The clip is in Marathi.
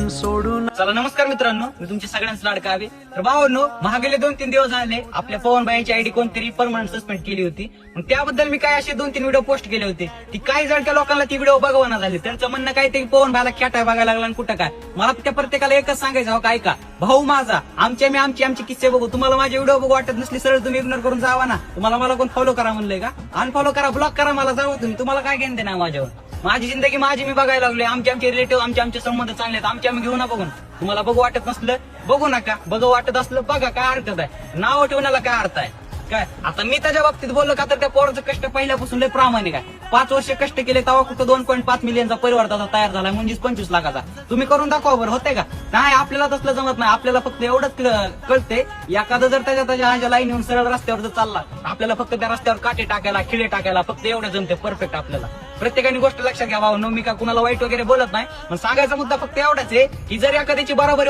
सोडून. चला नमस्कार मित्रांनो, मी तुमचे सगळ्यांचं लाडका आहे. तर भावांनो, महागेले 2-3 दिवस झाले आपल्या पवनबाईंची आयडी कोणतरी परमनंट सस्पेंड केली होती. मग त्याबद्दल मी काय असे 2-3 व्हिडिओ पोस्ट केले होते. ती काही जणच्या लोकांना ती व्हिडिओ बघवना झाली. त्यांचं म्हणणं काय ते पवन भाईला खेटाय बघायला लागला आणि कुठं काय. मला त्या प्रत्येकाला एकच सांगायचं, हो काय का भाऊ माझा, आमचे किस्से बघू. तुम्हाला माझे व्हिडिओ बघू वाटत नसली सरळ तुम्ही इग्नोर करून जावा ना. तुम्हाला मला कोण फॉलो करा म्हणलंय का? अनफॉलो करा, ब्लॉक करा, मला जावा तुम्ही. तुम्हाला काय घेणं देणार माझ्यावर? माझी जिंदगी माझी मी बघायला लागलोय. आमचे रिलेटिव्ह आमचे संबंध चांगले आहेत. आम्ही घेऊ ना बघून. तुम्हाला बघू वाटत नसलं बघू नका, बघू वाटत असलं बघा. काय हरकत आहे? नाव ठेवण्याला काय अर्थ आहे? काय आता मी त्याच्या बाबतीत बोललो का, तर त्या पोराचं कष्ट पहिल्यापासून लय प्रामाणिक आहे. 5 वर्ष कष्ट केले तेव्हा कुठं 2.5 मिलियनचा परिवार त्याचा तयार झाला, म्हणजे 25 लाखाचा. तुम्ही करून दाखवा बरं, होते का? नाही, आपल्याला तसलं जमत नाही. आपल्याला फक्त एवढंच कळते, एखादं जर त्याच्या लाईन येऊन सरळ रस्त्यावर जर चालला, आपल्याला फक्त त्या रस्त्यावर काटे टाकायला, खिळे टाकायला फक्त एवढं जमते परफेक्ट आपल्याला. प्रत्येकाने गोष्ट लक्षात घ्यावा. मी का कुणाला वाईट वगैरे बोलत नाही, पण सांगायचा मुद्दा फक्त एवढाच आहे की जर एखाद्याची बरोबरी